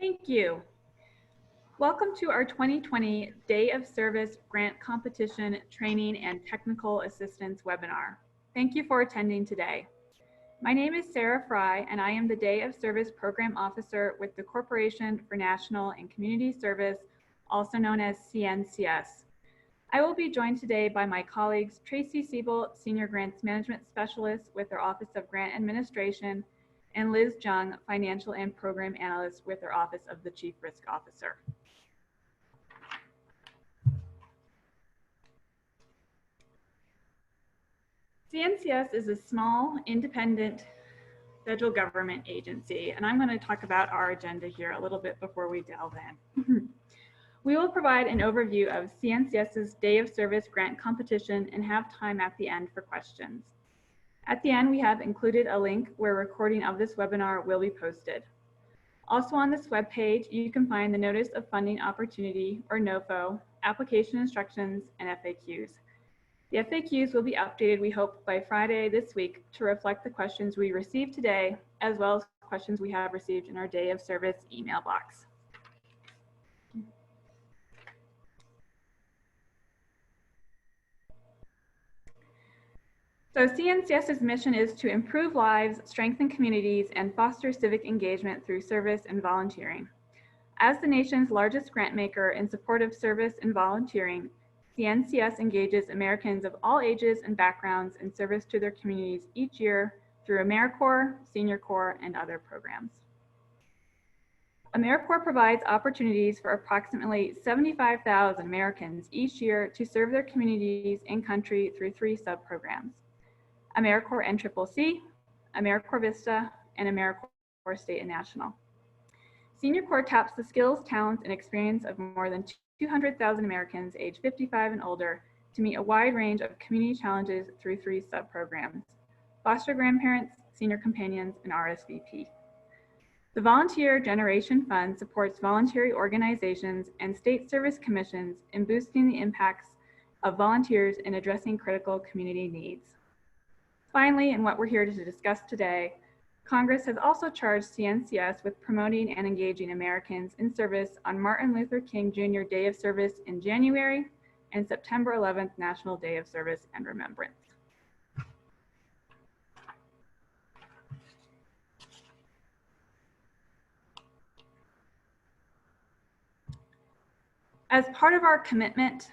Thank you. Welcome to our 2020 Day of Service Grant Competition Training and Technical Assistance webinar. Thank you for attending today. My name is Sarah Fry, and I am the Day of Service Program Officer with the Corporation for National and Community Service, also known as CNCS. I will be joined today by my colleagues Tracy Siebel, Senior Grants Management Specialist with their Office of Grant Administration, and Liz Jung, Financial and Program Analyst with their Office of the Chief Risk Officer. CNCS is a small, independent federal government agency, and I'm going to talk about our agenda here a little bit before we delve in. We will provide an overview of CNCS's Day of Service grant competition and have time at the end for questions. At the end, we have included a link where a recording of this webinar will be posted. Also on this webpage, you can find the Notice of Funding Opportunity, or NOFO, application instructions, and FAQs. The FAQs will be updated, we hope, by Friday this week to reflect the questions we received today, as well as questions we have received in our Day of Service email box. So CNCS's mission is to improve lives, strengthen communities, and foster civic engagement through service and volunteering. As the nation's largest grant maker in support of service and volunteering, CNCS engages Americans of all ages and backgrounds in service to their communities each year through AmeriCorps, Senior Corps, and other programs. AmeriCorps provides opportunities for approximately 75,000 Americans each year to serve their communities and country through 3 sub-programs: AmeriCorps NCCC, AmeriCorps Vista, and AmeriCorps State and National. Senior Corps taps the skills, talents, and experience of more than 200,000 Americans aged 55 and older to meet a wide range of community challenges through 3 sub-programs: foster grandparents, senior companions, and RSVP. The Volunteer Generation Fund supports voluntary organizations and state service commissions in boosting the impacts of volunteers in addressing critical community needs. Finally, and what we're here to discuss today, Congress has also charged CNCS with promoting and engaging Americans in service on Martin Luther King Jr. Day of Service in January and September 11th National Day of Service and Remembrance. As part of our commitment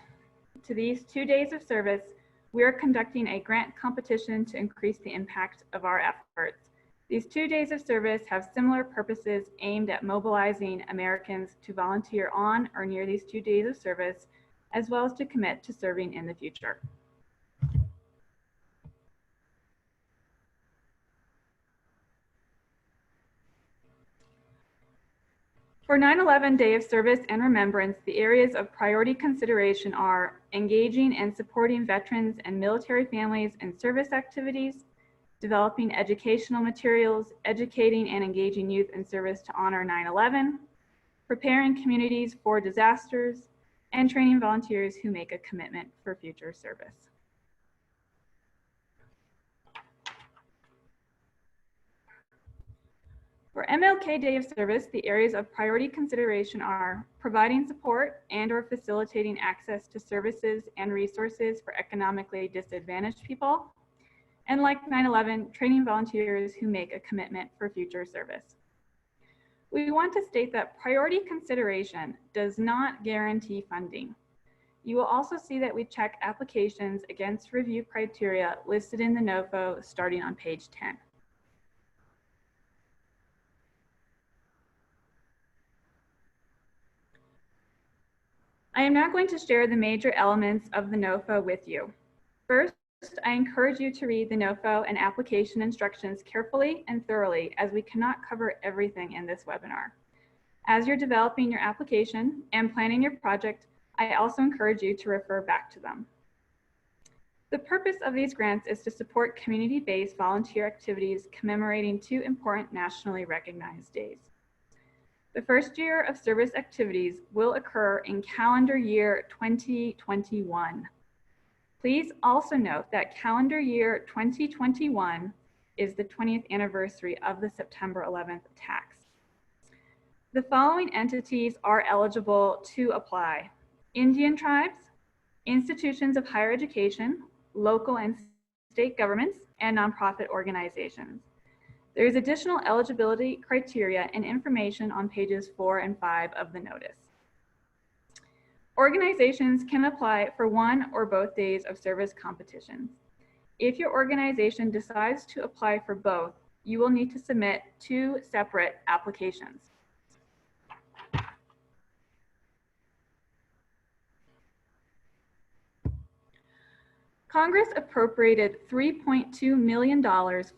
to these 2 days of service, we are conducting a grant competition to increase the impact of our efforts. These 2 days of service have similar purposes aimed at mobilizing Americans to volunteer on or near these 2 days of service, as well as to commit to serving in the future. For 9/11 Day of Service and Remembrance, the areas of priority consideration are engaging and supporting veterans and military families in service activities, developing educational materials, educating and engaging youth in service to honor 9/11, preparing communities for disasters, and training volunteers who make a commitment for future service. For MLK Day of Service, the areas of priority consideration are providing support and or facilitating access to services and resources for economically disadvantaged people, and like 9/11, training volunteers who make a commitment for future service. We want to state that priority consideration does not guarantee funding. You will also see that we check applications against review criteria listed in the NOFO starting on page 10. I am now going to share the major elements of the NOFO with you. First, I encourage you to read the NOFO and application instructions carefully and thoroughly, as we cannot cover everything in this webinar. As you're developing your application and planning your project, I also encourage you to refer back to them. The purpose of these grants is to support community-based volunteer activities commemorating 2 important nationally recognized days. The first year of service activities will occur in calendar year 2021. Please also note that calendar year 2021 is the 20th anniversary of the September 11th attacks. The following entities are eligible to apply: Indian tribes, institutions of higher education, local and state governments, and nonprofit organizations. There is additional eligibility criteria and information on pages 4 and 5 of the notice. Organizations can apply for one or both days of service competitions. If your organization decides to apply for both, you will need to submit 2 separate applications. Congress appropriated $3.2 million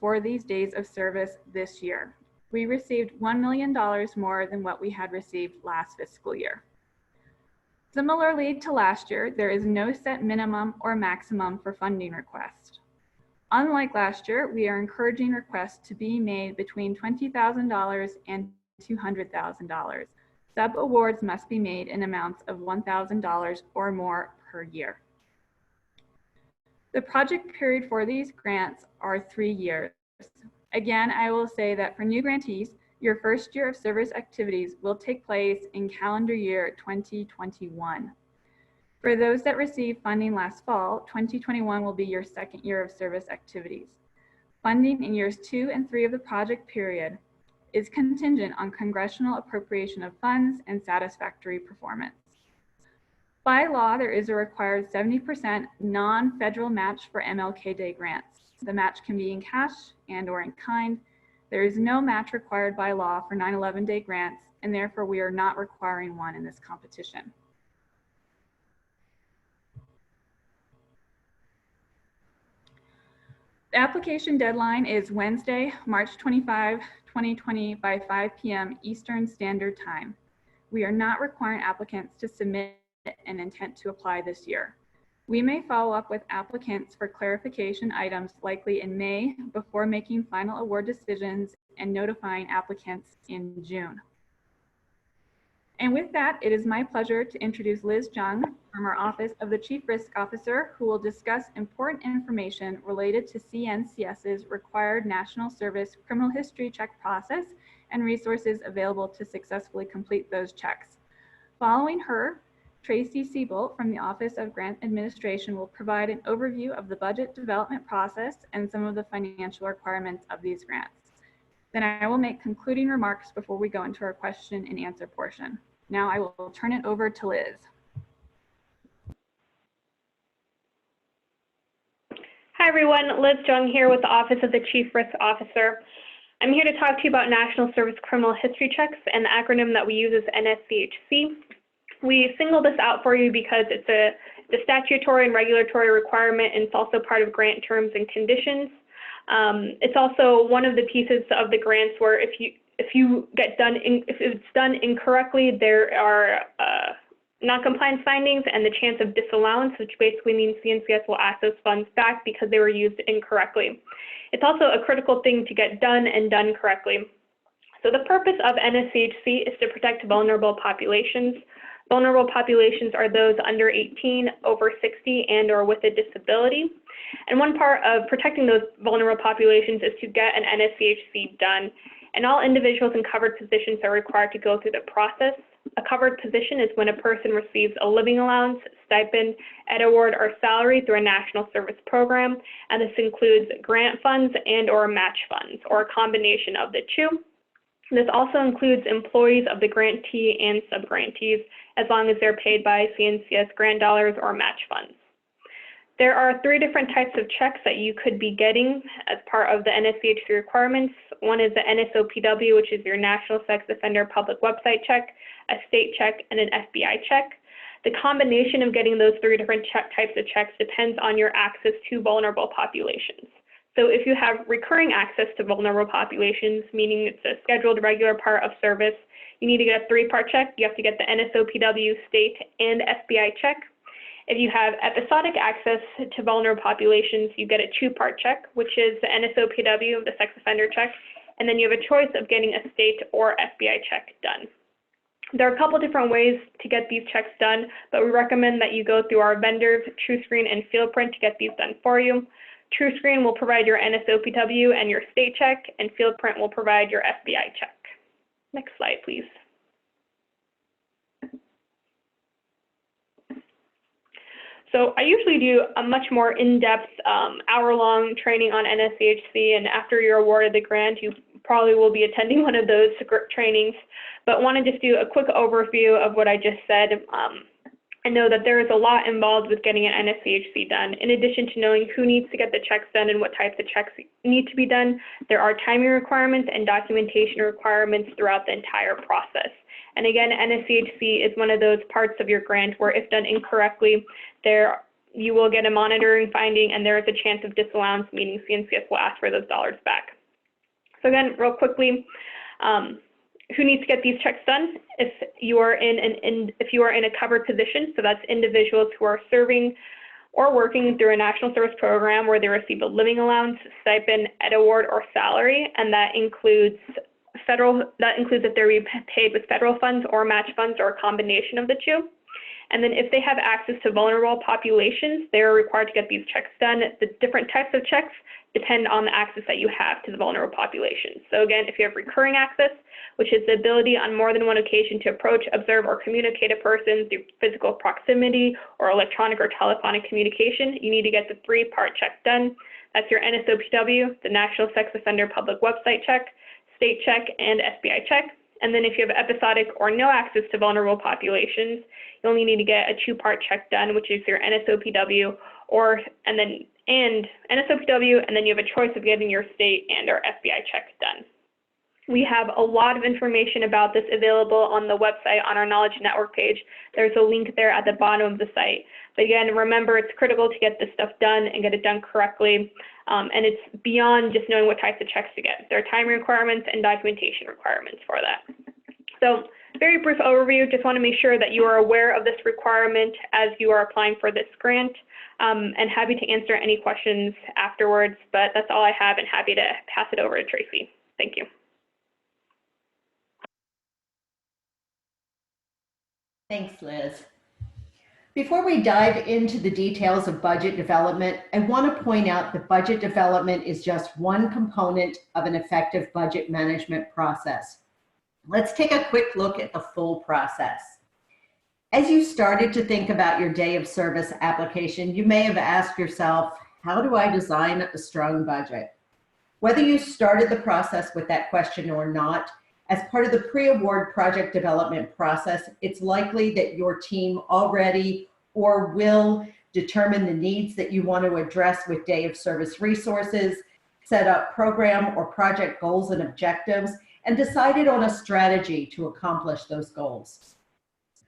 for these days of service this year. We received $1 million more than what we had received last fiscal year. Similarly to last year, there is no set minimum or maximum for funding requests. Unlike last year, we are encouraging requests to be made between $20,000 and $200,000. Sub-awards must be made in amounts of $1,000 or more per year. The project period for these grants are 3 years. Again, I will say that for new grantees, your first year of service activities will take place in calendar year 2021. For those that received funding last fall, 2021 will be your second year of service activities. Funding in years 2 and 3 of the project period is contingent on congressional appropriation of funds and satisfactory performance. By law, there is a required 70% non-federal match for MLK Day grants. The match can be in cash and/or in kind. There is no match required by law for 9/11 Day grants, and therefore we are not requiring one in this competition. The application deadline is Wednesday, March 25, 2020 by 5 p.m. Eastern Standard Time. We are not requiring applicants to submit an intent to apply this year. We may follow up with applicants for clarification items likely in May before making final award decisions and notifying applicants in June. And with that, it is my pleasure to introduce Liz Jung from our Office of the Chief Risk Officer, who will discuss important information related to CNCS's required National Service Criminal History Check process and resources available to successfully complete those checks. Following her, Tracy Siebolt from the Office of Grant Administration will provide an overview of the budget development process and some of the financial requirements of these grants. Then I will make concluding remarks before we go into our question and answer portion. Now I will turn it over to Liz. Hi everyone, Liz Jung here with the Office of the Chief Risk Officer. I'm here to talk to you about National Service Criminal History Checks, and the acronym that we use is NSCHC. We singled this out for you because it's a statutory and regulatory requirement, and it's also part of grant terms and conditions. It's also one of the pieces of the grants where if it's done incorrectly, there are non-compliance findings and the chance of disallowance, which basically means CNCS will ask those funds back because they were used incorrectly. It's also a critical thing to get done and done correctly. So the purpose of NSCHC is to protect vulnerable populations. Vulnerable populations are those under 18, over 60, and/or with a disability. And one part of protecting those vulnerable populations is to get an NSCHC done. And all individuals in covered positions are required to go through the process. A covered position is when a person receives a living allowance, stipend, ed award, or salary through a national service program. And this includes grant funds and/or match funds, or a combination of the two. This also includes employees of the grantee and subgrantees, as long as they're paid by CNCS grant dollars or match funds. There are 3 different types of checks that you could be getting as part of the NSCHC requirements. One is the NSOPW, which is your National Sex Offender Public Website Check, a state check, and an FBI check. The combination of getting those 3 different types of checks depends on your access to vulnerable populations. So if you have recurring access to vulnerable populations, meaning it's a scheduled regular part of service, you need to get a 3-part check. You have to get the NSOPW, state, and FBI check. If you have episodic access to vulnerable populations, you get a 2-part check, which is the NSOPW, the sex offender check, and then you have a choice of getting a state or FBI check done. There are a couple different ways to get these checks done, but we recommend that you go through our vendors, TrueScreen and FieldPrint, to get these done for you. TrueScreen will provide your NSOPW and your state check, and FieldPrint will provide your FBI check. Next slide, please. So I usually do a much more in-depth hour-long training on NSCHC, and after you're awarded the grant, you probably will be attending one of those trainings, but want to just do a quick overview of what I just said. I know that there is a lot involved with getting an NSCHC done. In addition to knowing who needs to get the checks done and what types of checks need to be done, there are timing requirements and documentation requirements throughout the entire process. And again, NSCHC is one of those parts of your grant where if done incorrectly, you will get a monitoring finding and there is a chance of disallowance, meaning CNCS will ask for those dollars back. So again, real quickly, who needs to get these checks done? If you are in a covered position, so that's individuals who are serving or working through a national service program where they receive a living allowance, stipend, ed award, or salary, and that includes that they're paid with federal funds or match funds or a combination of the two. And then if they have access to vulnerable populations, they're required to get these checks done. The different types of checks depend on the access that you have to the vulnerable populations. So again, if you have recurring access, which is the ability on more than one occasion to approach, observe, or communicate a person through physical proximity or electronic or telephonic communication, you need to get the 3-part check done. That's your NSOPW, the National Sex Offender Public Website Check, State Check, and SBI Check. And then if you have episodic or no access to vulnerable populations, you only need to get a 2-part check done, which is your NSOPW and NSOPW, and then you have a choice of getting your state and or FBI check done. We have a lot of information about this available on the website on our Knowledge Network page. There's a link there at the bottom of the site. But again, remember, it's critical to get this stuff done and get it done correctly. And it's beyond just knowing what types of checks to get. There are time requirements and documentation requirements for that. So very brief overview, just want to make sure that you are aware of this requirement as you are applying for this grant, and happy to answer any questions afterwards, but that's all I have and happy to pass it over to Tracy. Thank you. Thanks, Liz. Before we dive into the details of budget development, I want to point out that budget development is just one component of an effective budget management process. Let's take a quick look at the full process. As you started to think about your day of service application, you may have asked yourself, how do I design a strong budget? Whether you started the process with that question or not, as part of the pre-award project development process, it's likely that your team already or will determine the needs that you want to address with day of service resources, set up program or project goals and objectives, and decided on a strategy to accomplish those goals.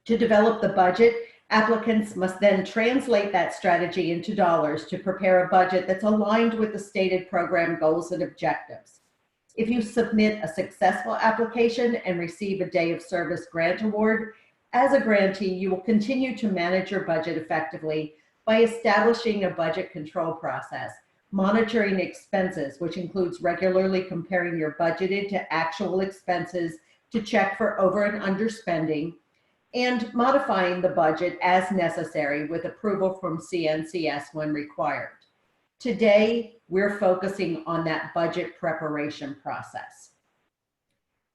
To develop the budget, applicants must then translate that strategy into dollars to prepare a budget that's aligned with the stated program goals and objectives. If you submit a successful application and receive a day of service grant award, as a grantee, you will continue to manage your budget effectively by establishing a budget control process, monitoring expenses, which includes regularly comparing your budgeted to actual expenses to check for over and underspending, and modifying the budget as necessary with approval from CNCS when required. Today, we're focusing on that budget preparation process.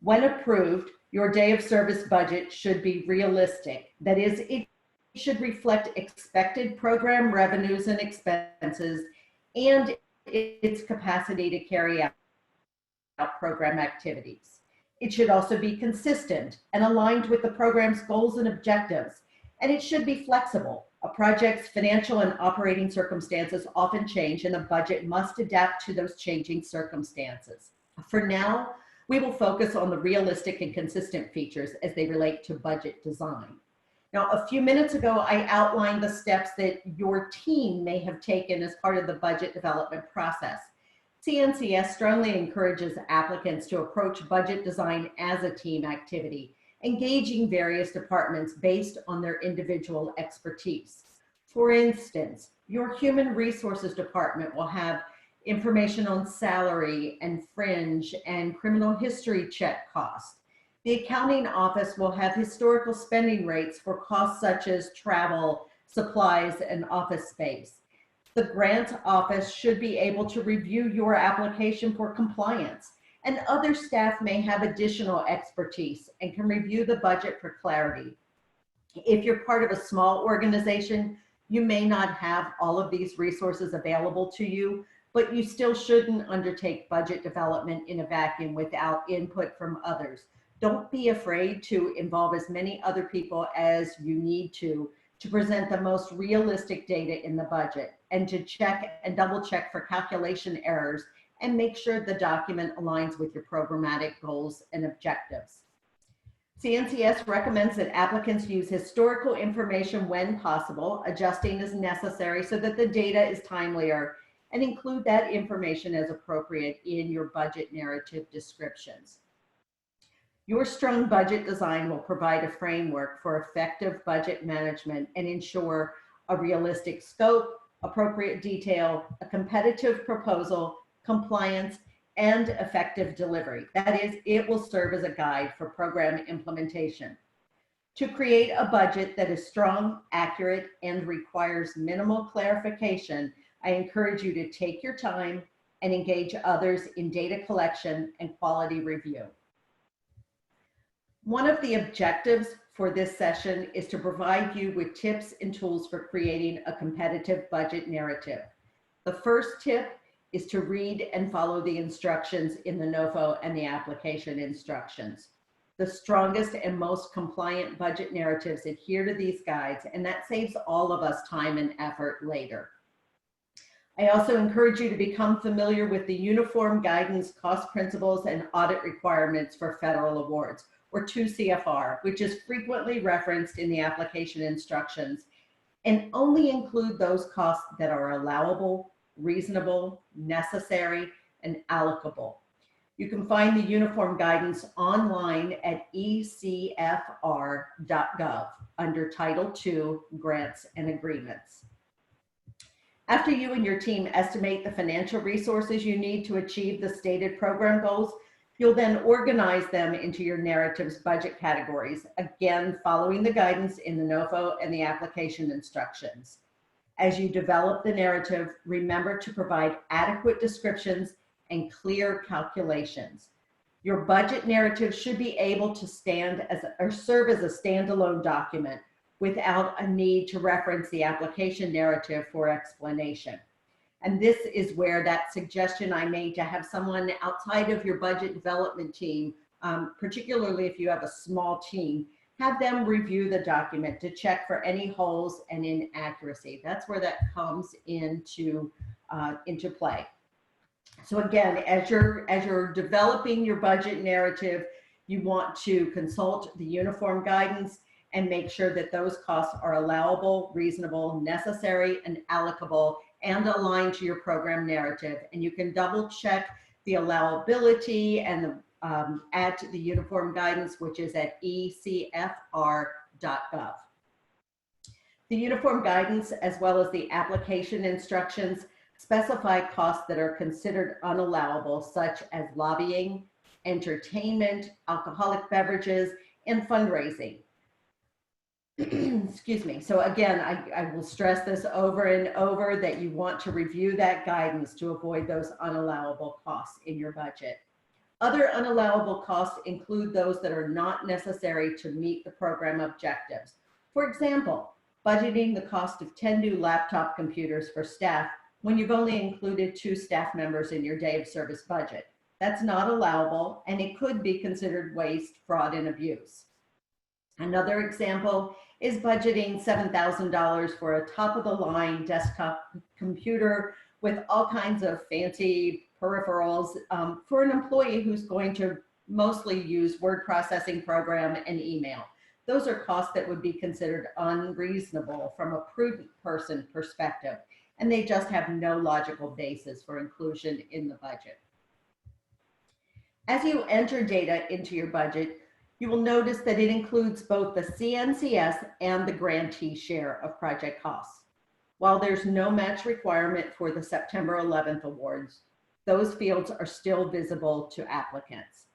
When approved, your day of service budget should be realistic. That is, it should reflect expected program revenues and expenses and its capacity to carry out program activities. It should also be consistent and aligned with the program's goals and objectives, and it should be flexible. A project's financial and operating circumstances often change, and the budget must adapt to those changing circumstances. For now, we will focus on the realistic and consistent features as they relate to budget design. Now, a few minutes ago, I outlined the steps that your team may have taken as part of the budget development process. CNCS strongly encourages applicants to approach budget design as a team activity, engaging various departments based on their individual expertise. For instance, your human resources department will have information on salary and fringe and criminal history check costs. The accounting office will have historical spending rates for costs such as travel, supplies, and office space. The grant office should be able to review your application for compliance, and other staff may have additional expertise and can review the budget for clarity. If you're part of a small organization, You may not have all of these resources available to you, but you still shouldn't undertake budget development in a vacuum without input from others. Don't be afraid to involve as many other people as you need to present the most realistic data in the budget, and to check and double check for calculation errors and make sure the document aligns with your programmatic goals and objectives. CNCS recommends that applicants use historical information when possible, adjusting as necessary so that the data is timelier, and include that information as appropriate in your budget narrative descriptions. Your strong budget design will provide a framework for effective budget management and ensure a realistic scope, appropriate detail, a competitive proposal, compliance, and effective delivery. That is, it will serve as a guide for program implementation. To create a budget that is strong, accurate, and requires minimal clarification, I encourage you to take your time and engage others in data collection and quality review. One of the objectives for this session is to provide you with tips and tools for creating a competitive budget narrative. The first tip is to read and follow the instructions in the NOFO and the application instructions. The strongest and most compliant budget narratives adhere to these guides, and that saves all of us time and effort later. I also encourage you to become familiar with the Uniform Guidance Cost Principles and Audit Requirements for Federal Awards, or 2 CFR, which is frequently referenced in the application instructions, and only include those costs that are allowable, reasonable, necessary, and allocable. You can find the uniform guidance online at ecfr.gov under Title II, Grants and Agreements. After you and your team estimate the financial resources you need to achieve the stated program goals, you'll then organize them into your narrative's budget categories, again, following the guidance in the NOFO and the application instructions. As you develop the narrative, remember to provide adequate descriptions and clear calculations. Your budget narrative should be able to stand as or serve as a standalone document without a need to reference the application narrative for explanation. And this is where that suggestion I made to have someone outside of your budget development team, particularly if you have a small team, have them review the document to check for any holes and inaccuracy. That's where that comes into play. So again, as you're developing your budget narrative, you want to consult the uniform guidance and make sure that those costs are allowable, reasonable, necessary, and allocable, and aligned to your program narrative. And you can double check the allowability and add to the uniform guidance, which is at ecfr.gov. The uniform guidance, as well as the application instructions, specify costs that are considered unallowable, such as lobbying, entertainment, alcoholic beverages, and fundraising. Excuse me. So again, I will stress this over and over that you want to review that guidance to avoid those unallowable costs in your budget. Other unallowable costs include those that are not necessary to meet the program objectives. For example, budgeting the cost of 10 new laptop computers for staff when you've only included 2 staff members in your day of service budget. That's not allowable, and it could be considered waste, fraud, and abuse. Another example is budgeting $7,000 for a top-of-the-line desktop computer with all kinds of fancy peripherals for an employee who's going to mostly use word processing program and email. Those are costs that would be considered unreasonable from a prudent person perspective, and they just have no logical basis for inclusion in the budget. As you enter data into your budget, you will notice that it includes both the CNCS and the grantee share of project costs. While there's no match requirement for the September 11th awards, those fields are still visible to applicants.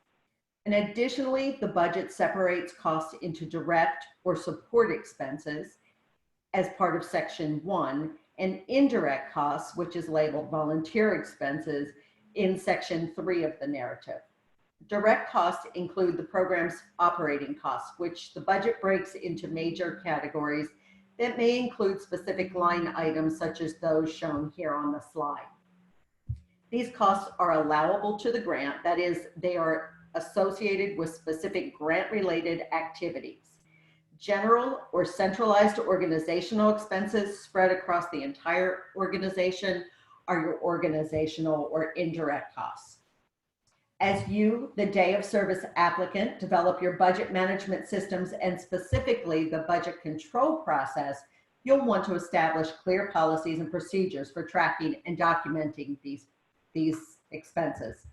And additionally, the budget separates costs into direct or support expenses as part of Section 1, and indirect costs, which is labeled volunteer expenses, in Section 3 of the narrative. Direct costs include the program's operating costs, which the budget breaks into major categories that may include specific line items such as those shown here on the slide. These costs are allowable to the grant, that is, they are associated with specific grant-related activities. General or centralized organizational expenses spread across the entire organization are your organizational or indirect costs. As you, the day of service applicant, develop your budget management systems and specifically the budget control process, you'll want to establish clear policies and procedures for tracking and documenting these expenses.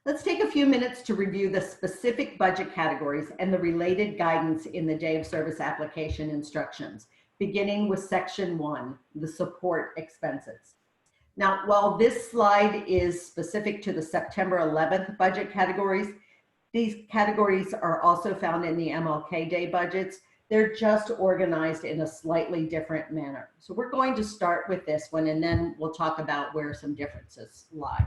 Let's take a few minutes to review the specific budget categories and the related guidance in the day of service application instructions, beginning with section 1, the support expenses. Now, while this slide is specific to the September 11th budget categories, these categories are also found in the MLK Day budgets. They're just organized in a slightly different manner. So we're going to start with this one, and then we'll talk about where some differences lie.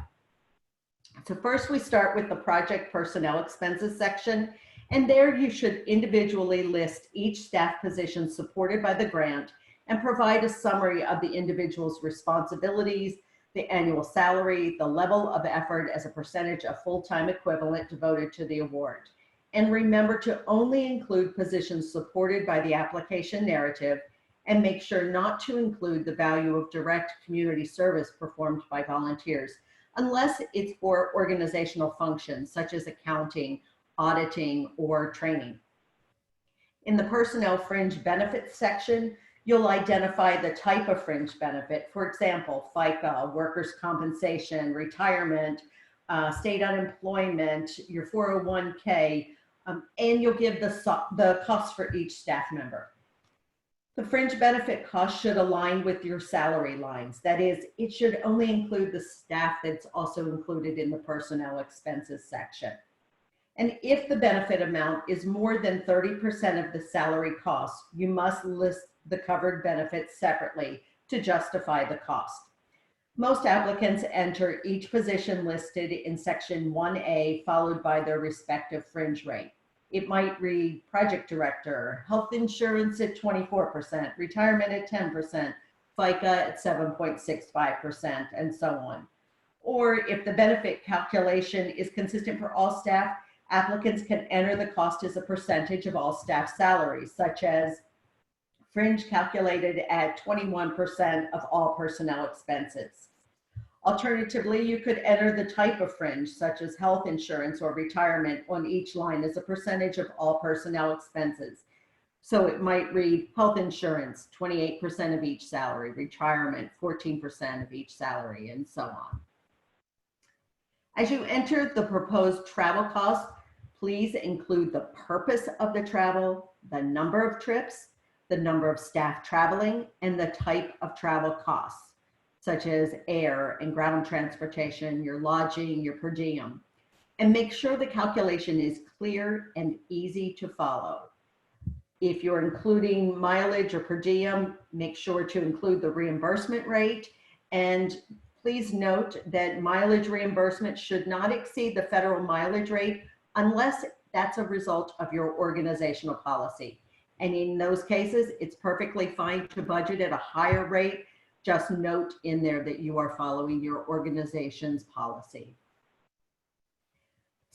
So first we start with the project personnel expenses section, and there you should individually list each staff position supported by the grant and provide a summary of the individual's responsibilities, the annual salary, the level of effort as a percentage of full-time equivalent devoted to the award. And remember to only include positions supported by the application narrative, and make sure not to include the value of direct community service performed by volunteers, unless it's for organizational functions such as accounting, auditing, or training. In the personnel fringe benefits section, you'll identify the type of fringe benefit. For example, FICA, workers' compensation, retirement, state unemployment, your 401k, and you'll give the cost for each staff member. The fringe benefit cost should align with your salary lines. That is, it should only include the staff that's also included in the personnel expenses section. And if the benefit amount is more than 30% of the salary cost, you must list the covered benefits separately to justify the cost. Most applicants enter each position listed in section 1A followed by their respective fringe rate. It might read project director, health insurance at 24%, retirement at 10%, FICA at 7.65%, and so on. Or if the benefit calculation is consistent for all staff, applicants can enter the cost as a percentage of all staff salaries, such as fringe calculated at 21% of all personnel expenses. Alternatively, you could enter the type of fringe, such as health insurance or retirement, on each line as a percentage of all personnel expenses. So it might read health insurance, 28% of each salary, retirement, 14% of each salary, and so on. As you enter the proposed travel costs, please include the purpose of the travel, the number of trips, the number of staff traveling, and the type of travel costs, such as air and ground transportation, your lodging, your per diem. And make sure the calculation is clear and easy to follow. If you're including mileage or per diem, make sure to include the reimbursement rate. And please note that mileage reimbursement should not exceed the federal mileage rate unless that's a result of your organizational policy. And in those cases, it's perfectly fine to budget at a higher rate. Just note in there that you are following your organization's policy.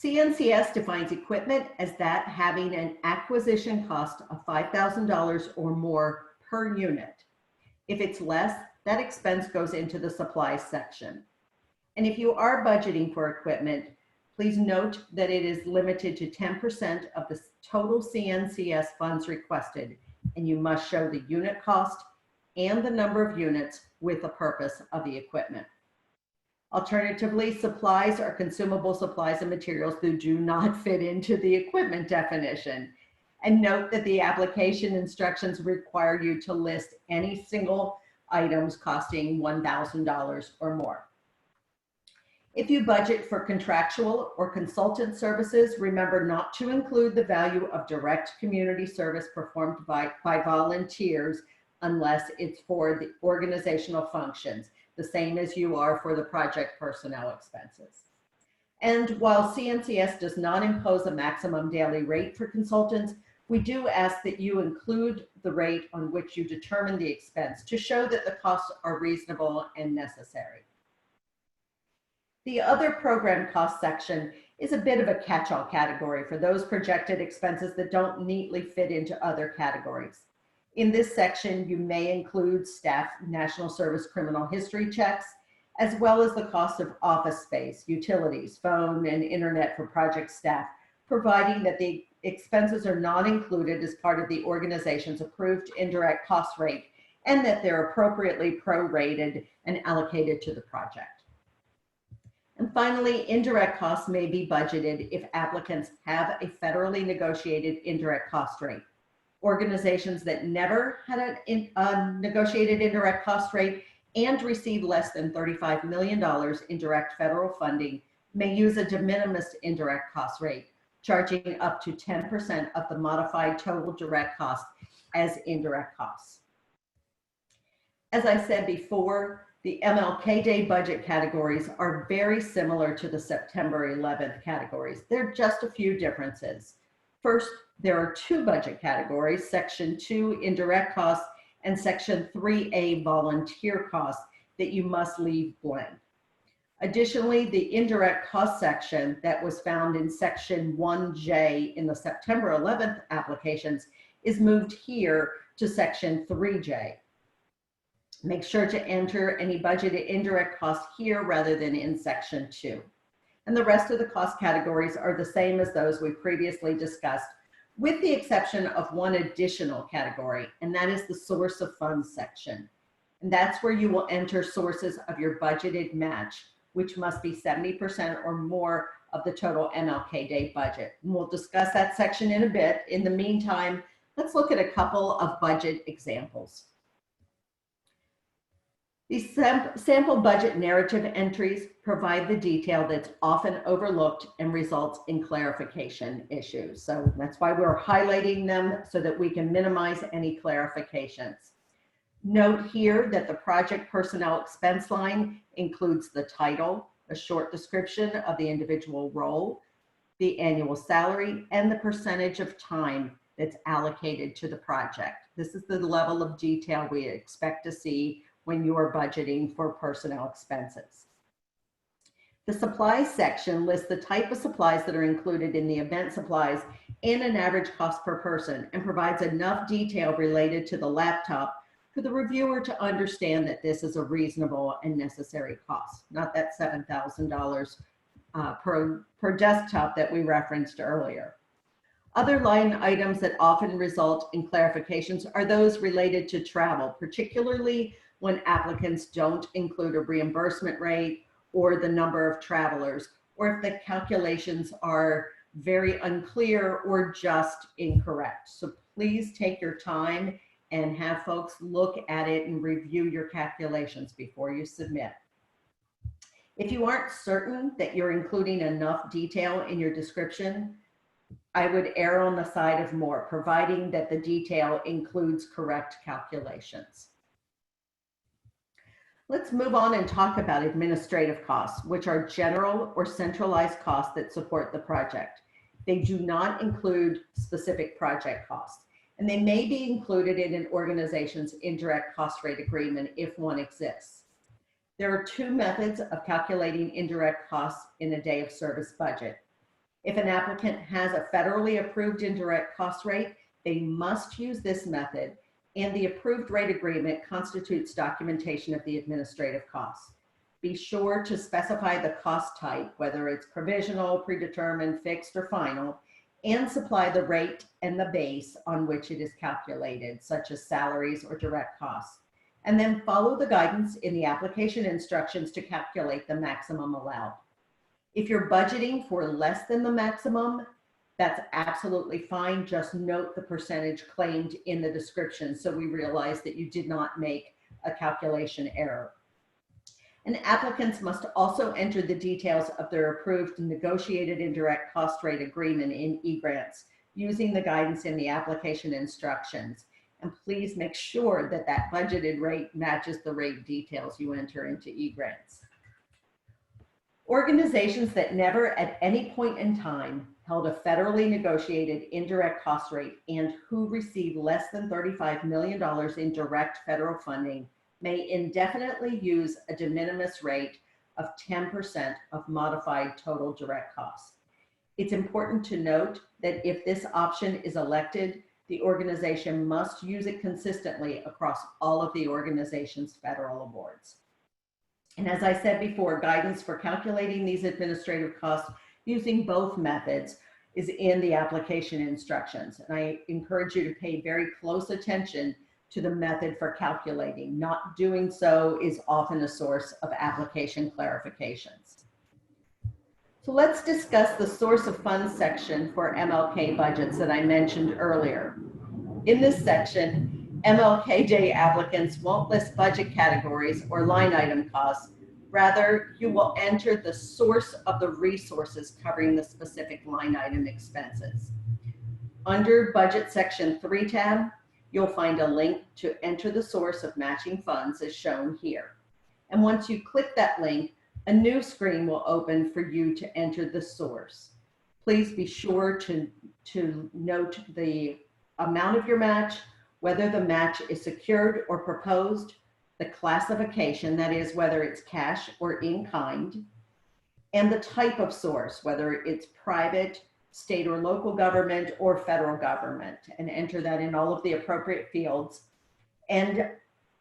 CNCS defines equipment as that having an acquisition cost of $5,000 or more per unit. If it's less, that expense goes into the supplies section. And if you are budgeting for equipment, please note that it is limited to 10% of the total CNCS funds requested, and you must show the unit cost and the number of units with the purpose of the equipment. Alternatively, supplies are consumable supplies and materials that do not fit into the equipment definition. And note that the application instructions require you to list any single items costing $1,000 or more. If you budget for contractual or consultant services, remember not to include the value of direct community service performed by volunteers unless it's for the organizational functions, the same as you are for the project personnel expenses. And while CNCS does not impose a maximum daily rate for consultants, We do ask that you include the rate on which you determine the expense to show that the costs are reasonable and necessary. The other program cost section is a bit of a catch-all category for those projected expenses that don't neatly fit into other categories. In this section, you may include staff national service criminal history checks, as well as the cost of office space, utilities, phone, and internet for project staff, providing that the expenses are not included as part of the organization's approved indirect cost rate and that they're appropriately prorated and allocated to the project. And finally, indirect costs may be budgeted if applicants have a federally negotiated indirect cost rate. Organizations that never had a negotiated indirect cost rate and receive less than $35 million in direct federal funding may use a de minimis indirect cost rate, charging up to 10% of the modified total direct cost as indirect costs. As I said before, the MLK Day budget categories are very similar to the September 11th categories. There are just a few differences. First, there are two budget categories, Section 2 indirect costs and Section 3A volunteer costs, that you must leave blank. Additionally, the indirect cost section that was found in Section 1J in the September 11th applications is moved here to Section 3J. Make sure to enter any budgeted indirect costs here rather than in Section 2. And the rest of the cost categories are the same as those we previously discussed, with the exception of one additional category, and that is the source of funds section. And that's where you will enter sources of your budgeted match, which must be 70% or more of the total MLK Day budget. And we'll discuss that section in a bit. In the meantime, let's look at a couple of budget examples. These sample budget narrative entries provide the detail that's often overlooked and results in clarification issues. So that's why we're highlighting them, so that we can minimize any clarifications. Note here that the project personnel expense line includes the title, a short description of the individual role, the annual salary, and the percentage of time that's allocated to the project. This is the level of detail we expect to see when you are budgeting for personnel expenses. The supplies section lists the type of supplies that are included in the event supplies and an average cost per person, and provides enough detail related to the laptop for the reviewer to understand that this is a reasonable and necessary cost, not that $7,000 per desktop that we referenced earlier. Other line items that often result in clarifications are those related to travel, particularly when applicants don't include a reimbursement rate or the number of travelers, or if the calculations are very unclear or just incorrect. So please take your time and have folks look at it and review your calculations before you submit. If you aren't certain that you're including enough detail in your description, I would err on the side of more, providing that the detail includes correct calculations. Let's move on and talk about administrative costs, which are general or centralized costs that support the project. They do not include specific project costs, and they may be included in an organization's indirect cost rate agreement if one exists. There are two methods of calculating indirect costs in a day of service budget. If an applicant has a federally approved indirect cost rate, they must use this method, and the approved rate agreement constitutes documentation of the administrative costs. Be sure to specify the cost type, whether it's provisional, predetermined, fixed, or final, and supply the rate and the base on which it is calculated, such as salaries or direct costs. And then follow the guidance in the application instructions to calculate the maximum allowed. If you're budgeting for less than the maximum, that's absolutely fine. Just note the percentage claimed in the description so we realize that you did not make a calculation error. And applicants must also enter the details of their approved negotiated indirect cost rate agreement in eGrants using the guidance in the application instructions. And please make sure that that budgeted rate matches the rate details you enter into eGrants. Organizations that never at any point in time held a federally negotiated indirect cost rate, and who receive less than $35 million in direct federal funding may indefinitely use a de minimis rate of 10% of modified total direct costs. It's important to note that if this option is elected, the organization must use it consistently across all of the organization's federal awards. And as I said before, guidance for calculating these administrative costs using both methods is in the application instructions. And I encourage you to pay very close attention to the method for calculating. Not doing so is often a source of application clarifications. So let's discuss the source of funds section for MLK budgets that I mentioned earlier. In this section, MLK Day applicants won't list budget categories or line item costs. Rather, you will enter the source of the resources covering the specific line item expenses. Under Budget Section 3 tab, you'll find a link to enter the source of matching funds as shown here. And once you click that link, a new screen will open for you to enter the source. Please be sure to note the amount of your match, whether the match is secured or proposed, the classification, that is whether it's cash or in kind, and the type of source, whether it's private, state or local government, or federal government, and enter that in all of the appropriate fields. And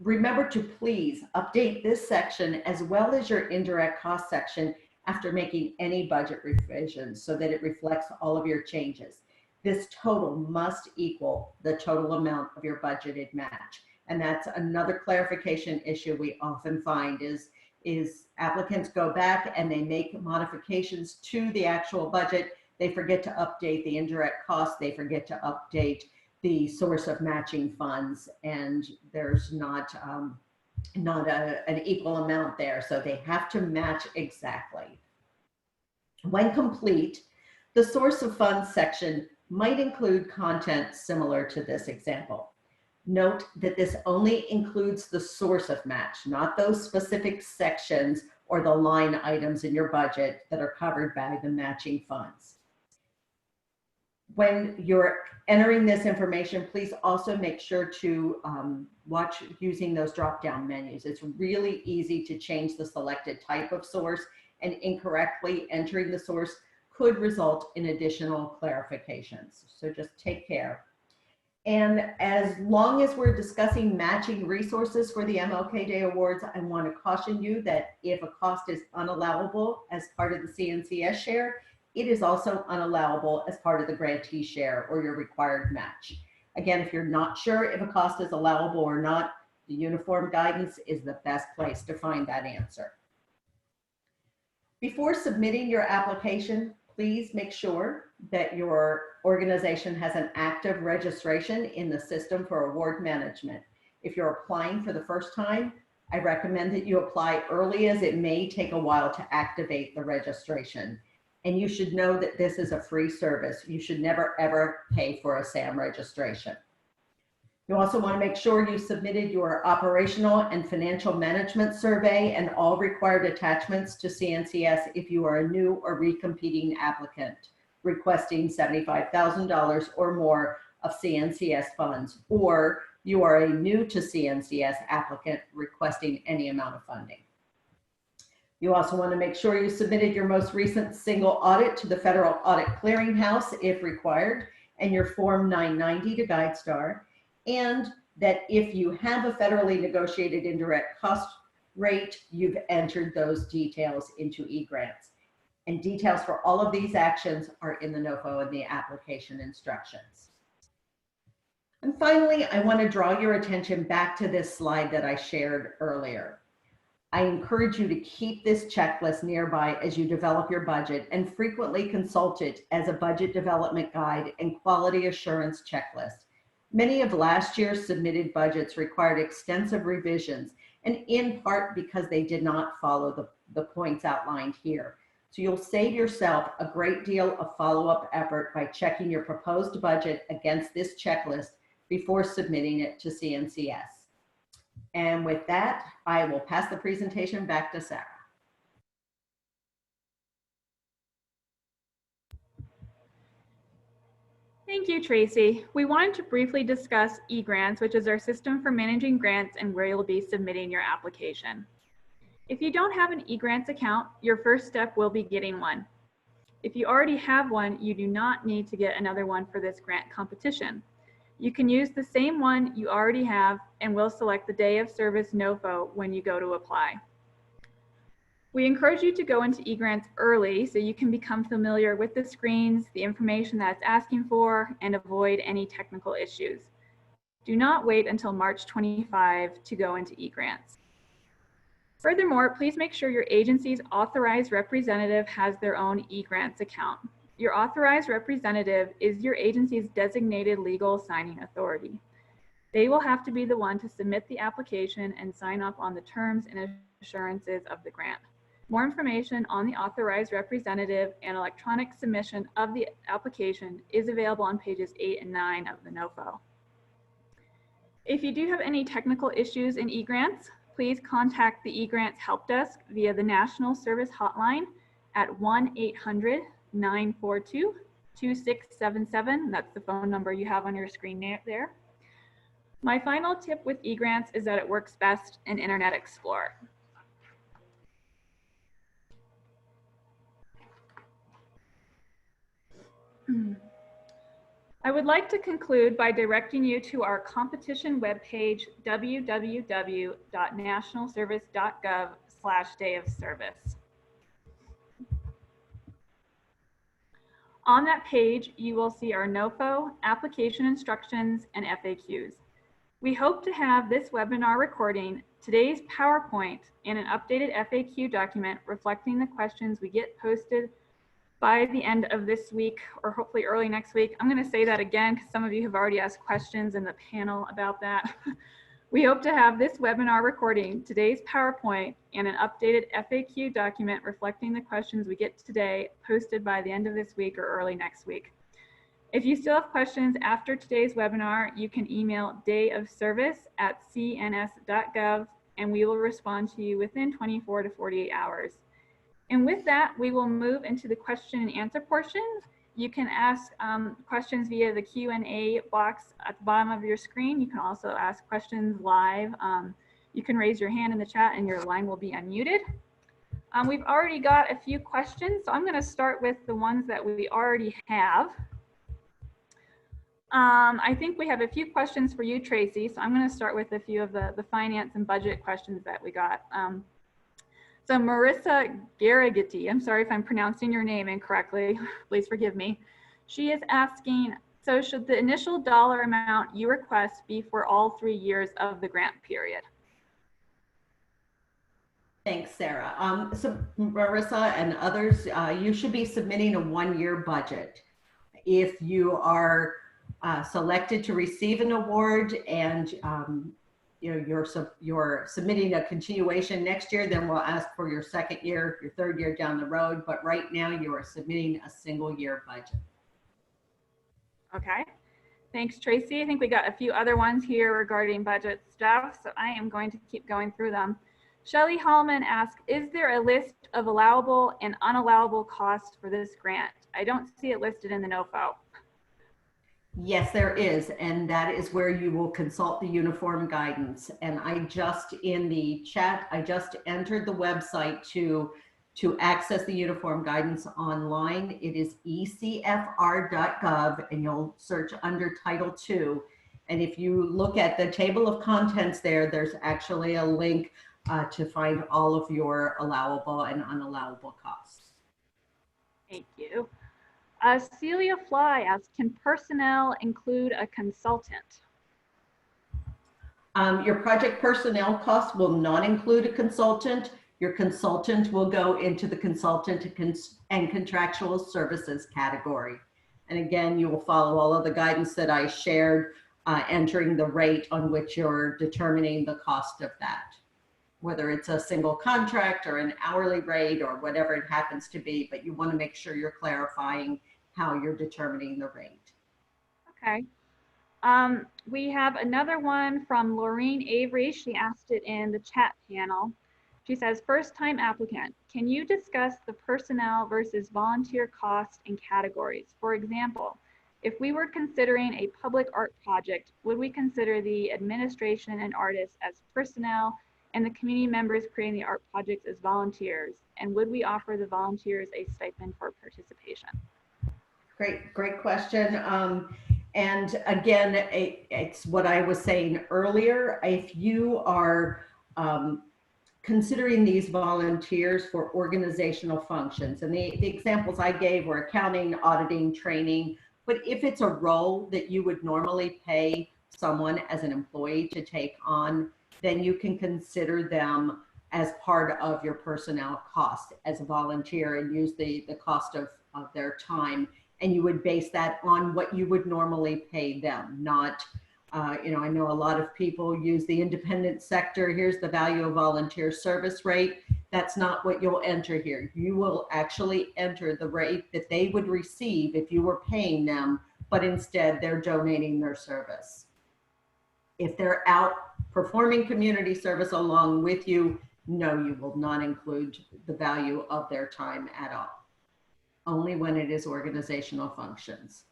remember to please update this section as well as your indirect cost section after making any budget revisions so that it reflects all of your changes. This total must equal the total amount of your budgeted match. And that's another clarification issue we often find is applicants go back and they make modifications to the actual budget. They forget to update the indirect costs. They forget to update the source of matching funds, and there's not an equal amount there. So they have to match exactly. When complete, the source of funds section might include content similar to this example. Note that this only includes the source of match, not those specific sections or the line items in your budget that are covered by the matching funds. When you're entering this information, please also make sure to watch using those drop-down menus. It's really easy to change the selected type of source, and incorrectly entering the source could result in additional clarifications. So just take care. And as long as we're discussing matching resources for the MLK Day Awards, I want to caution you that if a cost is unallowable as part of the CNCS share, it is also unallowable as part of the grantee share or your required match. Again, if you're not sure if a cost is allowable or not, the uniform guidance is the best place to find that answer. Before submitting your application, please make sure that your organization has an active registration in the system for award management. If you're applying for the first time, I recommend that you apply early, as it may take a while to activate the registration. And you should know that this is a free service. You should never, ever pay for a SAM registration. You also want to make sure you submitted your operational and financial management survey and all required attachments to CNCS if you are a new or recompeting applicant requesting $75,000 or more of CNCS funds, or you are a new to CNCS applicant requesting any amount of funding. You also want to make sure you submitted your most recent single audit to the Federal Audit Clearinghouse if required, and your Form 990 to GuideStar, and that if you have a federally negotiated indirect cost rate, you've entered those details into eGrants. And details for all of these actions are in the NOFO and the application instructions. And finally, I want to draw your attention back to this slide that I shared earlier. I encourage you to keep this checklist nearby as you develop your budget, and frequently consult it as a budget development guide and quality assurance checklist. Many of last year's submitted budgets required extensive revisions, and in part because they did not follow the points outlined here. So you'll save yourself a great deal of follow-up effort by checking your proposed budget against this checklist before submitting it to CNCS. And with that, I will pass the presentation back to Sarah. Thank you, Tracy. We wanted to briefly discuss eGrants, which is our system for managing grants and where you'll be submitting your application. If you don't have an eGrants account, your first step will be getting one. If you already have one, you do not need to get another one for this grant competition. You can use the same one you already have and will select the day of service NOFO when you go to apply. We encourage you to go into eGrants early so you can become familiar with the screens, the information that it's asking for, and avoid any technical issues. Do not wait until March 25 to go into eGrants. Furthermore, please make sure your agency's authorized representative has their own eGrants account. Your authorized representative is your agency's designated legal signing authority. They will have to be the one to submit the application and sign off on the terms and assurances of the grant. More information on the authorized representative and electronic submission of the application is available on pages 8 and 9 of the NOFO. If you do have any technical issues in eGrants, please contact the eGrants Help Desk via the National Service Hotline at 1-800-942-2677. That's the phone number you have on your screen there. My final tip with eGrants is that it works best in Internet Explorer. I would like to conclude by directing you to our competition webpage, www.nationalservice.gov/day of service. On that page, you will see our NOFO, application instructions, and FAQs. We hope to have this webinar recording, today's PowerPoint, and an updated FAQ document reflecting the questions we get posted by the end of this week, or hopefully early next week. I'm going to say that again because some of you have already asked questions in the panel about that. We hope to have this webinar recording, today's PowerPoint, and an updated FAQ document reflecting the questions we get today posted by the end of this week or early next week. If you still have questions after today's webinar, you can email dayofservice@cns.gov and we will respond to you within 24 to 48 hours. And with that, we will move into the question and answer portion. You can ask questions via the Q&A box at the bottom of your screen. You can also ask questions live. You can raise your hand in the chat and your line will be unmuted. We've already got a few questions, so I'm going to start with the ones that we already have. I think we have a few questions for you, Tracy, so I'm going to start with a few of the finance and budget questions that we got. So Marissa Garagiti, I'm sorry if I'm pronouncing your name incorrectly, please forgive me. She is asking, so should the initial dollar amount you request be for all 3 years of the grant period? Thanks, Sarah. So Marissa and others, you should be submitting a 1-year budget. If you are selected to receive an award and you're submitting a continuation next year, then we'll ask for your 2nd year, your 3rd year down the road. But right now you are submitting a single year budget. Okay, thanks, Tracy. I think we got a few other ones here regarding budget stuff, so I am going to keep going through them. Shelley Hallman asks, is there a list of allowable and unallowable costs for this grant? I don't see it listed in the NOFO. Yes, there is, and that is where you will consult the uniform guidance. And I just, in the chat, I just entered the website to access the uniform guidance online. It is ecfr.gov, and you'll search under Title II. And if you look at the table of contents there, there's actually a link to find all of your allowable and unallowable costs. Thank you. Celia Fly asks, can personnel include a consultant? Your project personnel costs will not include a consultant. Your consultant will go into the consultant and contractual services category. And again, you will follow all of the guidance that I shared, entering the rate on which you're determining the cost of that, whether it's a single contract or an hourly rate or whatever it happens to be, but you want to make sure you're clarifying how you're determining the rate. Okay. We have another one from Laureen Avery. She asked it in the chat panel. She says, first-time applicant, can you discuss the personnel versus volunteer costs and categories? For example, If we were considering a public art project, would we consider the administration and artists as personnel and the community members creating the art projects as volunteers? And would we offer the volunteers a stipend for participation? Great question. And again, it's what I was saying earlier. If you are considering these volunteers for organizational functions, and the examples I gave were accounting, auditing, training, but if it's a role that you would normally pay someone as an employee to take on, then you can consider them as part of your personnel cost as a volunteer and use the cost of their time. And you would base that on what you would normally pay them, not, I know a lot of people use the independent sector. Here's the value of volunteer service rate. That's not what you'll enter here. You will actually enter the rate that they would receive if you were paying them, but instead they're donating their service. If they're out performing community service along with you, no, you will not include the value of their time at all. Only when it is organizational functions.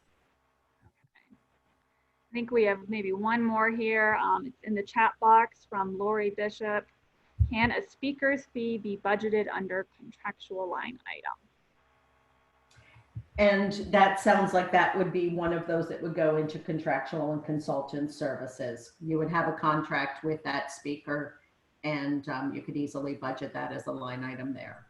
I think we have maybe one more here. It's in the chat box from Lori Bishop. Can a speaker's fee be budgeted under contractual line item? And that sounds like that would be one of those that would go into contractual and consultant services. You would have a contract with that speaker, and you could easily budget that as a line item there.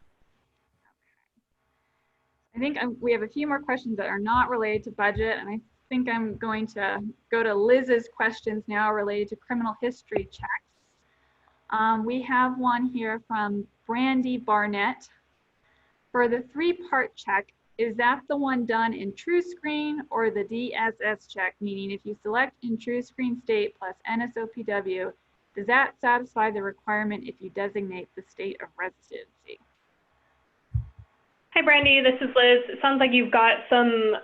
I think we have a few more questions that are not related to budget, and I think I'm going to go to Liz's questions now related to criminal history checks. We have one here from Brandy Barnett. For the 3-part check, is that the one done in TrueScreen or the DSS check? Meaning if you select in TrueScreen state plus NSOPW, does that satisfy the requirement if you designate the state of residency? Hi, Brandy. This is Liz. It sounds like you've got some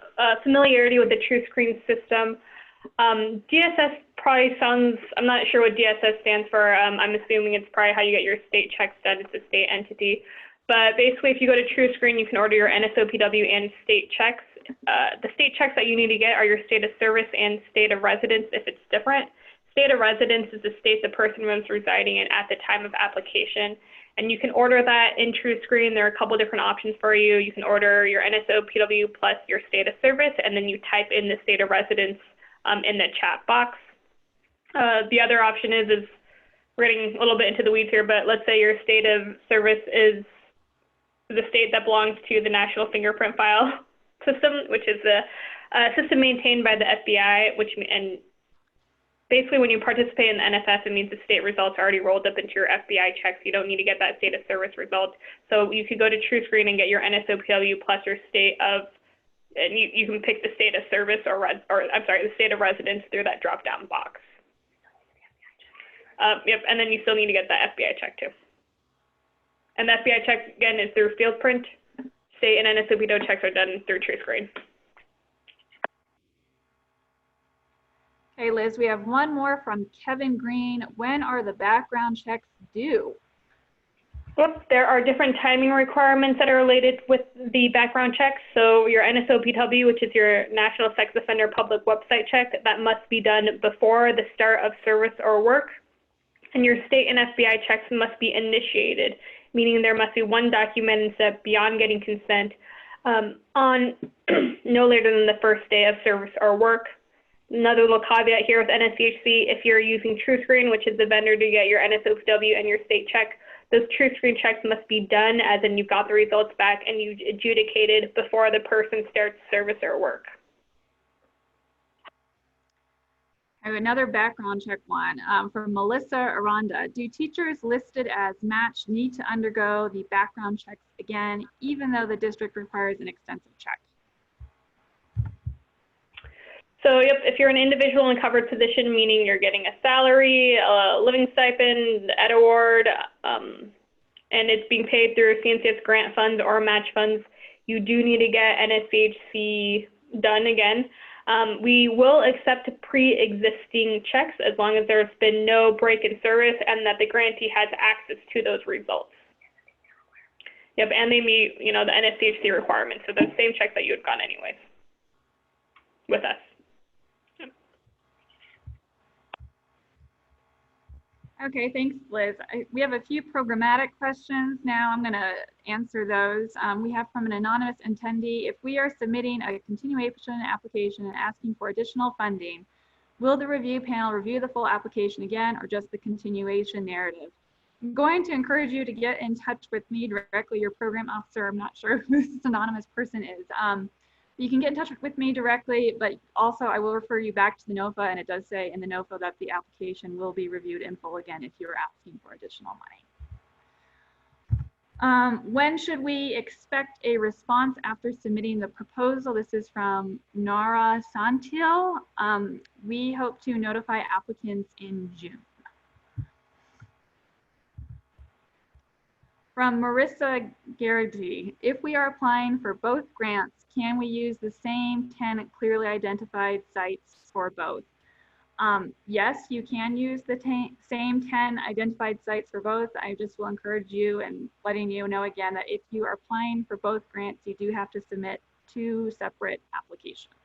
familiarity with the TrueScreen system. DSS probably sounds, I'm not sure what DSS stands for. I'm assuming it's probably how you get your state checks done. It's a state entity. But basically, if you go to TrueScreen, you can order your NSOPW and state checks. The state checks that you need to get are your state of service and state of residence if it's different. State of residence is the state the person was residing in at the time of application. And you can order that in TrueScreen. There are a couple different options for you. You can order your NSOPW plus your state of service, and then you type in the state of residence in the chat box. The other option is we're getting a little bit into the weeds here, but let's say your state of service is the state that belongs to the National Fingerprint File System, which is a system maintained by the FBI, and basically, when you participate in the NFF, it means the state results are already rolled up into your FBI checks. You don't need to get that state of service result. So you could go to TrueScreen and get your NSOPW plus your state of, and you can pick the state of service or the state of residence through that drop-down box. Yep, and then you still need to get that FBI check too. And the FBI check, again, is through field print. State and NSOPW checks are done through TrueScreen. Okay, Liz, we have one more from Kevin Green. When are the background checks due? Yep, there are different timing requirements that are related with the background checks. So your NSOPW, which is your National Sex Offender Public Website check, that must be done before the start of service or work. And your state and FBI checks must be initiated, meaning there must be one documented step beyond getting consent on no later than the first day of service or work. Another little caveat here with NSCHC, if you're using TrueScreen, which is the vendor to get your NSOPW and your state check, those TrueScreen checks must be done as in you've got the results back and you adjudicated before the person starts service or work. I have another background check one from Melissa Aranda. Do teachers listed as match need to undergo the background checks again, even though the district requires an extensive check? So yep, if you're an individual in covered position, meaning you're getting a salary, a living stipend, ed award, and it's being paid through CNCS grant funds or match funds, you do need to get NSCHC done again. We will accept pre-existing checks as long as there's been no break in service and that the grantee has access to those results. Yep, and they meet, the NSCHC requirements, so those same checks that you had gone anyways. with us. Okay, thanks, Liz. We have a few programmatic questions now. I'm going to answer those. We have from an anonymous attendee: if we are submitting a continuation application and asking for additional funding, will the review panel review the full application again or just the continuation narrative? I'm going to encourage you to get in touch with me directly, your program officer. I'm not sure who this anonymous person is. You can get in touch with me directly, but also I will refer you back to the NOFA, and it does say in the NOFA that the application will be reviewed in full again if you're asking for additional money. When should we expect a response after submitting the proposal? This is from Nara Santil. We hope to notify applicants in June. From Marissa Garrity: if we are applying for both grants, can we use the same 10 clearly identified sites for both? Yes, you can use the same 10 identified sites for both. I just will encourage you and letting you know again that if you are applying for both grants, you do have to submit 2 separate applications.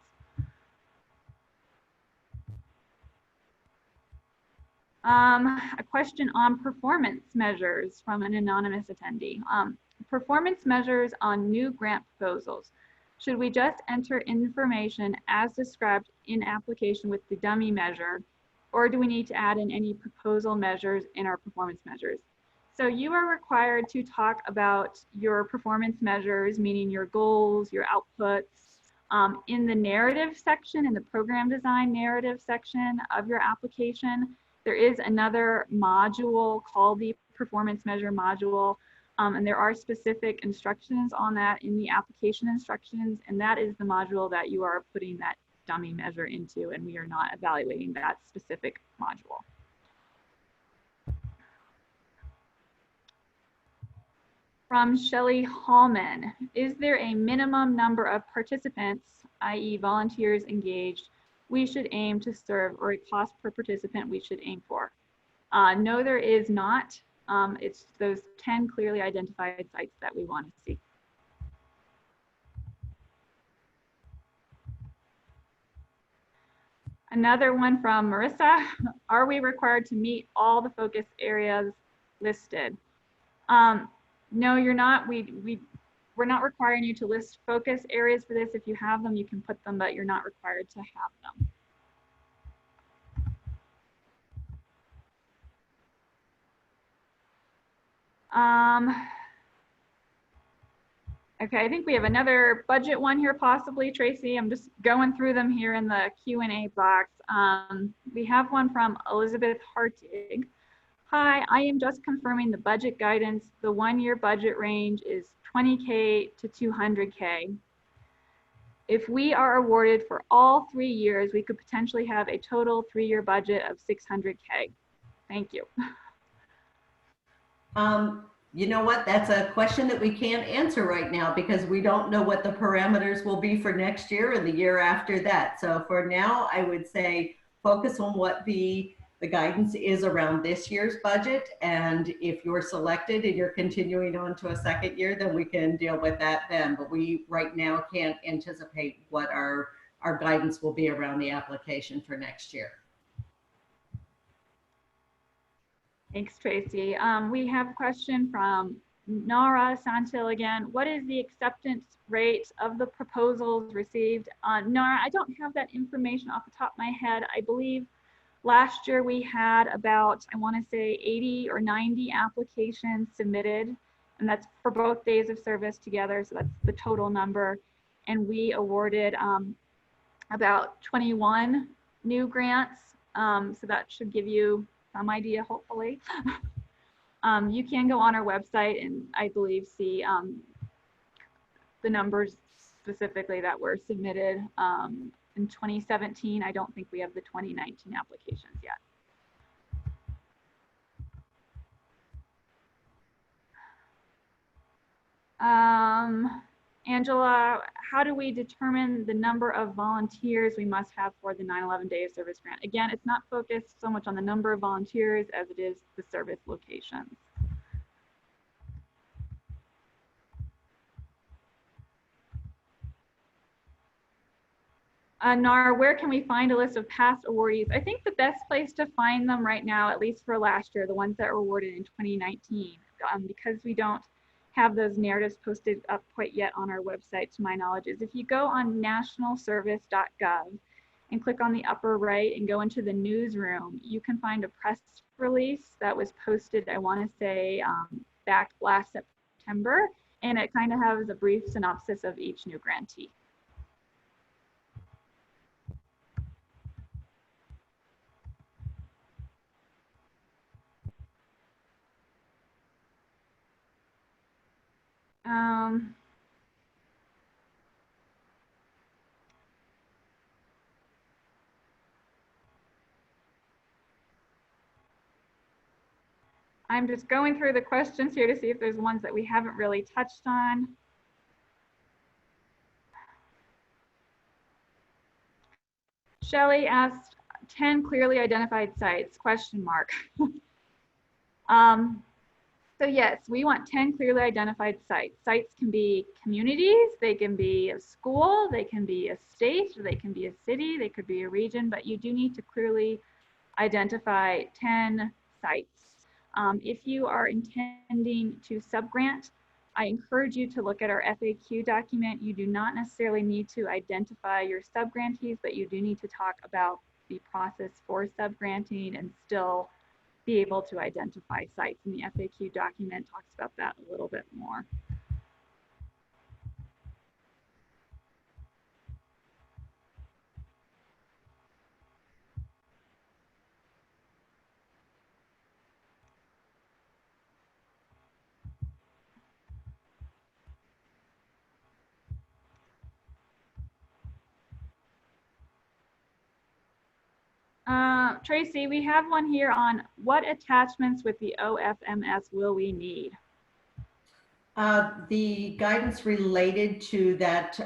A question on performance measures from an anonymous attendee. Performance measures on new grant proposals. Should we just enter information as described in application with the dummy measure, or do we need to add in any proposal measures in our performance measures? So you are required to talk about your performance measures, meaning your goals, your outputs, in the narrative section, in the program design narrative section of your application. There is another module called the performance measure module, and there are specific instructions on that in the application instructions, and that is the module that you are putting that dummy measure into, and we are not evaluating that specific module. From Shelley Hallman: is there a minimum number of participants, i.e. volunteers engaged, we should aim to serve, or a cost per participant we should aim for? No, there is not. It's those 10 clearly identified sites that we want to see. Another one from Marissa: are we required to meet all the focus areas listed? No, you're not. We're not requiring you to list focus areas for this. If you have them, you can put them, but you're not required to have them. Okay, I think we have another budget one here, possibly, Tracy. I'm just going through them here in the Q&A box. We have one from Elizabeth Hartig. Hi, I am just confirming the budget guidance. The one-year budget range is $20K to $200K. If we are awarded for all 3 years, we could potentially have a total 3-year budget of $600K. Thank you. You know what? That's a question that we can't answer right now because we don't know what the parameters will be for next year and the year after that. So for now, I would say focus on what the guidance is around this year's budget. And if you're selected and you're continuing on to a second year, then we can deal with that then. But we right now can't anticipate what our guidance will be around the application for next year. Thanks, Tracy. We have a question from Nara Santil again. What is the acceptance rate of the proposals received? Nara, I don't have that information off the top of my head. I believe last year we had about, I want to say 80 or 90 applications submitted, and that's for both days of service together. So that's the total number. And we awarded about 21 new grants. So that should give you some idea, hopefully. You can go on our website and I believe see the numbers specifically that were submitted in 2017. I don't think we have the 2019 applications yet. Angela, how do we determine the number of volunteers we must have for the 9/11 Day of Service grant? Again, it's not focused so much on the number of volunteers as it is the service locations. Nar, where can we find a list of past awardees? I think the best place to find them right now, at least for last year, the ones that were awarded in 2019, because we don't have those narratives posted up quite yet on our website, to my knowledge, is if you go on nationalservice.gov and click on the upper right and go into the newsroom, you can find a press release that was posted, I want to say, back last September, and it kind of has a brief synopsis of each new grantee. I'm just going through the questions here to see if there's ones that we haven't really touched on. Shelley asked 10 clearly identified sites, question mark. So yes, we want 10 clearly identified sites. Sites can be communities, they can be a school, they can be a state, they can be a city, they could be a region, but you do need to clearly identify 10 sites. If you are intending to subgrant, I encourage you to look at our FAQ document. You do not necessarily need to identify your subgrantees, but you do need to talk about the process for subgranting and still be able to identify sites. And the FAQ document talks about that a little bit more. Tracy, we have one here on what attachments with the OFMS will we need? The guidance related to that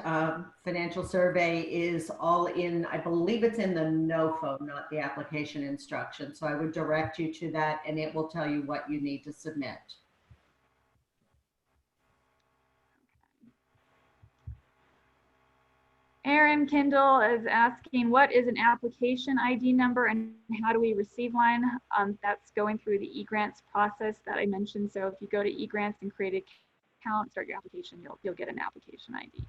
financial survey is all in, I believe it's in the NOFO, not the application instruction. So I would direct you to that and it will tell you what you need to submit. Aaron Kindle is asking, what is an application ID number and how do we receive one? That's going through the eGrants process that I mentioned. So if you go to eGrants and create an account, start your application, you'll get an application ID.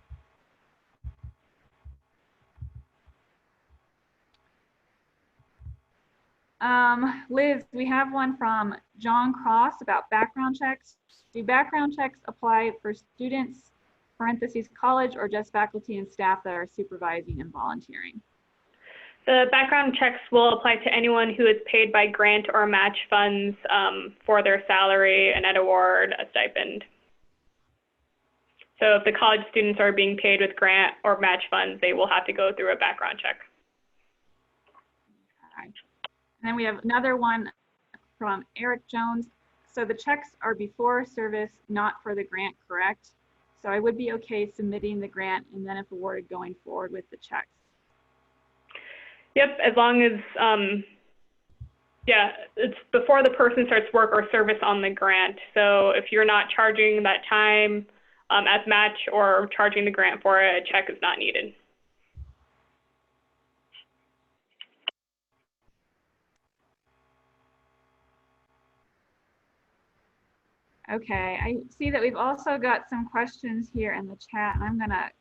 Liz, we have one from John Cross about background checks. Do background checks apply for students, parentheses college, or just faculty and staff that are supervising and volunteering? The background checks will apply to anyone who is paid by grant or match funds for their salary, an ed award, a stipend. So if the college students are being paid with grant or match funds, they will have to go through a background check. Okay. And then we have another one from Eric Jones. So the checks are before service, not for the grant, correct? So I would be okay submitting the grant and then if awarded, going forward with the checks. Yep, as long as, yeah, it's before the person starts work or service on the grant. So if you're not charging that time as match or charging the grant for it, a check is not needed. Okay, I see that we've also got some questions here in the chat, and I'm gonna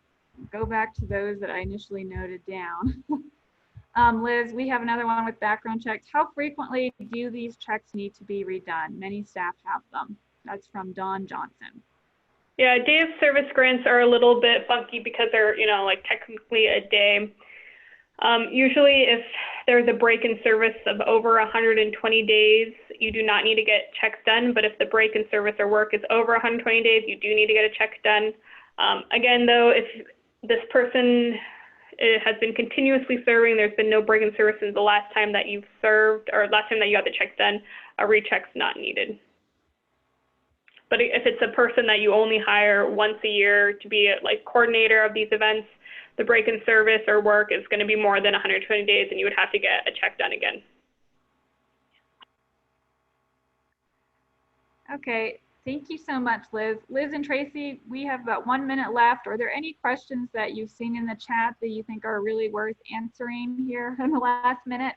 go back to those that I initially noted down. Liz, we have another one with background checks. How frequently do these checks need to be redone? Many staff have them. That's from Dawn Johnson. Yeah, day of service grants are a little bit funky because they're, you know, like technically a day. Usually if there's a break in service of over 120 days, you do not need to get checks done. But if the break in service or work is over 120 days, you do need to get a check done. Again, though, if this person has been continuously serving, there's been no break in service since the last time that you've served or last time that you got the checks done, a recheck's not needed. But if it's a person that you only hire once a year to be a coordinator of these events, the break in service or work is going to be more than 120 days and you would have to get a check done again. Okay, Thank you so much, Liz. Liz and Tracy, we have about 1 minute left. Are there any questions that you've seen in the chat that you think are really worth answering here in the last minute?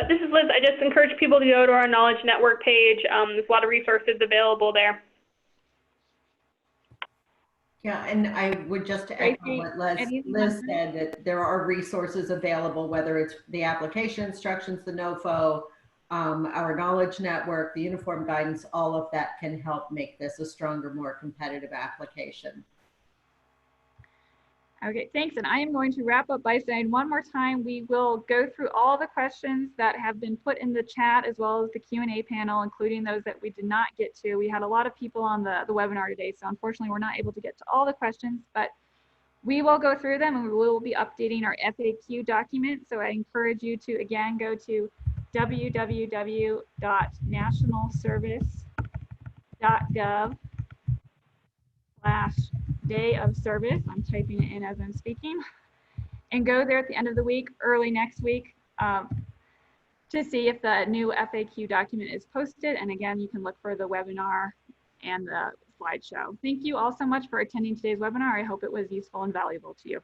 This is Liz. I just encourage people to go to our Knowledge Network page. There's a lot of resources available there. Yeah, and I would just echo what Liz said, that there are resources available, whether it's the application instructions, the NOFO, our Knowledge Network, the Uniform Guidance, all of that can help make this a stronger, more competitive application. Okay, thanks. And I am going to wrap up by saying one more time, we will go through all the questions that have been put in the chat, as well as the Q&A panel, including those that we did not get to. We had a lot of people on the webinar today, so unfortunately we're not able to get to all the questions, but we will go through them and we will be updating our FAQ document. So I encourage you to, again, go to www.nationalservice.gov/day of service. I'm typing it in as I'm speaking, and go there at the end of the week, early next week, to see if the new FAQ document is posted. And again, you can look for the webinar and the slideshow. Thank you all so much for attending today's webinar. I hope it was useful and valuable to you.